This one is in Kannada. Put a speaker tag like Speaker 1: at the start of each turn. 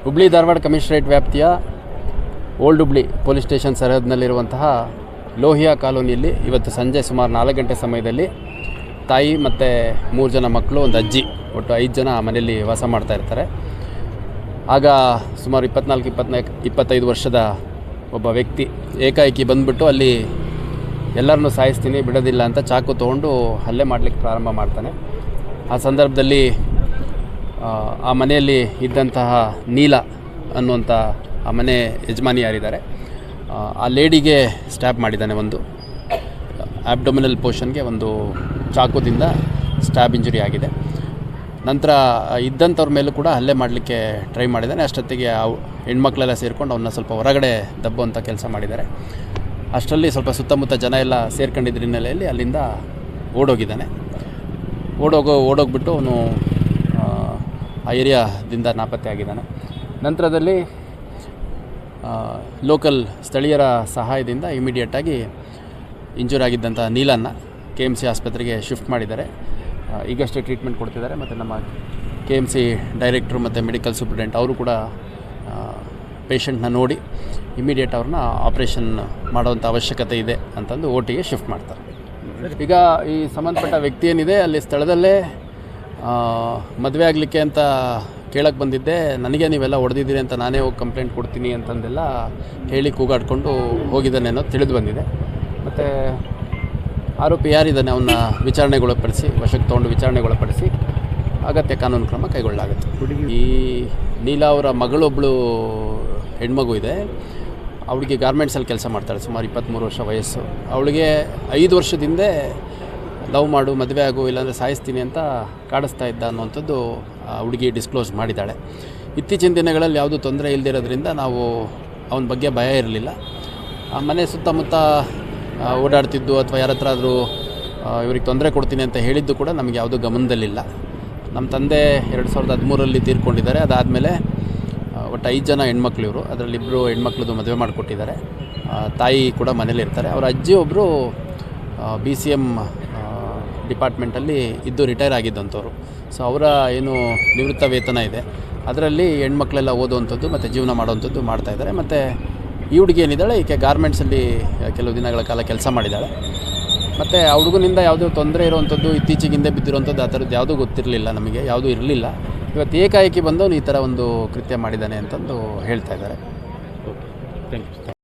Speaker 1: ಹುಬ್ಳಿ ಧಾರವಾಡ ಕಮಿಷನರೇಟ್ ವ್ಯಾಪ್ತಿಯ ಓಲ್ಡ್ ಹುಬ್ಳಿ ಪೊಲೀಸ್ ಸ್ಟೇಷನ್ ಸರಹದ್ನಲ್ಲಿರುವಂತಹ ಲೋಹಿಯಾ ಕಾಲೋನಿಯಲ್ಲಿ ಇವತ್ತು ಸಂಜೆ ಸುಮಾರು 4 ಗಂಟೆ ಸಮಯದಲ್ಲಿ ತಾಯಿ ಮತ್ತು 3 ಜನ ಮಕ್ಕಳು, ಒಂದು ಅಜ್ಜಿ, ಒಟ್ಟು 5 ಜನ ಮನೆಯಲ್ಲಿ ವಾಸ ಮಾಡ್ತಾ ಇರ್ತಾರೆ. ಆಗ ಸುಮಾರು 24-25 ವರ್ಷದ ಒಬ್ಬ ವ್ಯಕ್ತಿ ಏಕಾಏಕಿ ಬಂದುಬಿಟ್ಟು ಅಲ್ಲಿ ಎಲ್ಲರನ್ನೂ ಸಾಯಿಸ್ತೀನಿ, ಬಿಡೋದಿಲ್ಲ ಅಂತ ಚಾಕು ತೊಗೊಂಡು ಹಲ್ಲೆ ಮಾಡಲಿಕ್ಕೆ ಪ್ರಾರಂಭ ಮಾಡ್ತಾನೆ. ಆ ಸಂದರ್ಭದಲ್ಲಿ ಆ ಮನೆಯಲ್ಲಿ ಇದ್ದಂತಹ ನೀಲ ಅನ್ನುವಂಥ ಆ ಮನೆ ಯಜಮಾನಿ ಯಾರಿದ್ದಾರೆ, ಆ ಲೇಡಿಗೆ ಸ್ಟ್ಯಾಬ್ ಮಾಡಿದ್ದಾನೆ. ಒಂದು ಆಬ್ಡೊಮಿನಲ್ ಪೋರ್ಷನ್ಗೆ ಒಂದು ಚಾಕುದಿಂದ ಸ್ಟ್ಯಾಬ್ ಇಂಜುರಿ ಆಗಿದೆ. ನಂತರ ಇದ್ದಂಥವ್ರ ಮೇಲೂ ಕೂಡ ಹಲ್ಲೆ ಮಾಡಲಿಕ್ಕೆ ಟ್ರೈ ಮಾಡಿದ್ದಾನೆ. ಅಷ್ಟೊತ್ತಿಗೆ ಆ ಹೆಣ್ಮಕ್ಳೆಲ್ಲ ಸೇರಿಕೊಂಡು ಅವನ್ನ ಸ್ವಲ್ಪ ಹೊರಗಡೆ ದಬ್ಬುವಂಥ ಕೆಲಸ ಮಾಡಿದ್ದಾರೆ. ಅಷ್ಟರಲ್ಲಿ ಸ್ವಲ್ಪ ಸುತ್ತಮುತ್ತ ಜನ ಎಲ್ಲ ಸೇರ್ಕೊಂಡಿದ್ದ ಹಿನ್ನೆಲೆಯಲ್ಲಿ ಅಲ್ಲಿಂದ ಓಡೋಗಿದ್ದಾನೆ. ಓಡೋಗ್ಬಿಟ್ಟು ಅವನು ಆ ಏರಿಯಾದಿಂದ ನಾಪತ್ತೆ ಆಗಿದ್ದಾನೆ. ನಂತರದಲ್ಲಿ ಲೋಕಲ್ ಸ್ಥಳೀಯರ ಸಹಾಯದಿಂದ ಇಮಿಡಿಯೇಟಾಗಿ ಇಂಜೂರ್ ಆಗಿದ್ದಂಥ ನೀಲನ್ನು KMC ಆಸ್ಪತ್ರೆಗೆ ಶಿಫ್ಟ್ ಮಾಡಿದ್ದಾರೆ. ಈಗಷ್ಟೇ ಟ್ರೀಟ್ಮೆಂಟ್ ಕೊಡ್ತಿದ್ದಾರೆ. ಮತ್ತು ನಮ್ಮ KMC ಡೈರೆಕ್ಟ್ರು ಮತ್ತು ಮೆಡಿಕಲ್ ಸೂಪ್ರಿಡೆಂಟ್ ಅವರು ಕೂಡ ಪೇಷಂಟ್ನ ನೋಡಿ ಇಮಿಡಿಯೇಟ್ ಅವ್ರನ್ನ ಆಪ್ರೇಷನ್ ಮಾಡೋವಂಥ ಅವಶ್ಯಕತೆ ಇದೆ ಅಂತಂದು OTಗೆ ಶಿಫ್ಟ್ ಮಾಡ್ತಾರೆ. ಈಗ ಈ ಸಂಬಂಧಪಟ್ಟ ವ್ಯಕ್ತಿ ಏನಿದೆ ಅಲ್ಲಿ ಸ್ಥಳದಲ್ಲೇ ಮದುವೆ ಆಗಲಿಕ್ಕೆ ಅಂತ ಕೇಳಕ್ಕೆ ಬಂದಿದ್ದೆ, ನನಗೆ ನೀವೆಲ್ಲ ಹೊಡೆದಿದ್ದೀರಿ ಅಂತ ನಾನೇ ಹೋಗಿ ಕಂಪ್ಲೇಂಟ್ ಕೊಡ್ತೀನಿ ಅಂತಂದೆಲ್ಲ ಹೇಳಿ ಕೂಗಾಡಿಕೊಂಡು ಹೋಗಿದ್ದಾನೆ ಅನ್ನೋದು ತಿಳಿದು ಬಂದಿದೆ. ಮತ್ತು ಆರೋಪಿ ಯಾರಿದ್ದಾನೆ ಅವನ್ನ ವಿಚಾರಣೆಗೊಳಪಡಿಸಿ, ವಶಕ್ಕೆ ತೊಗೊಂಡು ವಿಚಾರಣೆಗೊಳಪಡಿಸಿ ಅಗತ್ಯ ಕಾನೂನು ಕ್ರಮ ಕೈಗೊಳ್ಳಲಾಗುತ್ತೆ. ಈ ನೀಲಾ ಅವರ ಮಗಳೊಬ್ಬಳು ಹೆಣ್ಮಗು ಇದೆ. ಅವಳಿಗೆ ಗಾರ್ಮೆಂಟ್ಸಲ್ಲಿ ಕೆಲಸ ಮಾಡ್ತಾಳೆ. ಸುಮಾರು 23 ವರ್ಷ ವಯಸ್ಸು. ಅವಳಿಗೆ 5 ವರ್ಷದಿಂದ ಲವ್ ಮಾಡು, ಮದುವೆ ಆಗು, ಇಲ್ಲಾಂದರೆ ಸಾಯಿಸ್ತೀನಿ ಅಂತ ಕಾಡಿಸ್ತಾ ಇದ್ದ ಅನ್ನುವಂಥದ್ದು ಹುಡುಗಿ ಡಿಸ್ಕ್ಲೋಸ್ ಮಾಡಿದ್ದಾಳೆ. ಇತ್ತೀಚಿನ ದಿನಗಳಲ್ಲಿ ಯಾವುದೂ ತೊಂದರೆ ಇಲ್ಲದಿರೋದ್ರಿಂದ ನಾವು ಅವನ ಬಗ್ಗೆ ಭಯ ಇರಲಿಲ್ಲ. ಆ ಮನೆ ಸುತ್ತಮುತ್ತ ಓಡಾಡ್ತಿದ್ದು ಅಥವಾ ಯಾರ ಹತ್ರ ಆದರೂ ಇವ್ರಿಗೆ ತೊಂದರೆ ಕೊಡ್ತೀನಿ ಅಂತ ಹೇಳಿದ್ದು ಕೂಡ ನಮಗೆ ಯಾವುದೂ ಗಮನದಲ್ಲಿಲ್ಲ. ನಮ್ಮ ತಂದೆ 2013ರಲ್ಲಿ ತೀರ್ಕೊಂಡಿದ್ದಾರೆ. ಅದಾದಮೇಲೆ ಒಟ್ಟು 5 ಜನ ಹೆಣ್ಮಕ್ಳು ಇವರು. ಅದರಲ್ಲಿ 2 ಹೆಣ್ಮಕ್ಳದ್ದು ಮದುವೆ ಮಾಡಿಕೊಟ್ಟಿದ್ದಾರೆ. ತಾಯಿ ಕೂಡ ಮನೇಲಿ ಇರ್ತಾರೆ. ಅವರ ಅಜ್ಜಿ ಒಬ್ಬರು BCM ಡಿಪಾರ್ಟ್ಮೆಂಟಲ್ಲಿ ಇದ್ದು ರಿಟೈರ್ ಆಗಿದ್ದಂಥವ್ರು. ಸೊ ಅವರ ಏನು ನಿವೃತ್ತ ವೇತನ ಇದೆ ಅದರಲ್ಲಿ ಹೆಣ್ಮಕ್ಳೆಲ್ಲ ಓದುವಂಥದ್ದು ಮತ್ತು ಜೀವನ ಮಾಡುವಂಥದ್ದು ಮಾಡ್ತಾಯಿದ್ದಾರೆ. ಮತ್ತು ಈ ಹುಡುಗಿ ಏನಿದ್ದಾಳೆ, ಈಕೆ ಗಾರ್ಮೆಂಟ್ಸಲ್ಲಿ ಕೆಲವು ದಿನಗಳ ಕಾಲ ಕೆಲಸ ಮಾಡಿದ್ದಾಳೆ. ಮತ್ತು ಆ ಹುಡುಗನಿಂದ ಯಾವುದೋ ತೊಂದರೆ ಇರುವಂಥದ್ದು, ಇತ್ತೀಚೆಗೆ ಹಿಂದೆ ಬಿದ್ದಿರುವಂಥದ್ದು ಆ ಥರದ್ದು ಯಾವುದೂ ಗೊತ್ತಿರಲಿಲ್ಲ, ನಮಗೆ ಯಾವುದೂ ಇರಲಿಲ್ಲ. ಇವತ್ತು ಏಕಾಏಕಿ ಬಂದವನು ಈ ಥರ ಒಂದು ಕೃತ್ಯ ಮಾಡಿದ್ದಾನೆ ಅಂತಂದು ಹೇಳ್ತಾ ಇದ್ದಾರೆ.
Speaker 2: Thank you.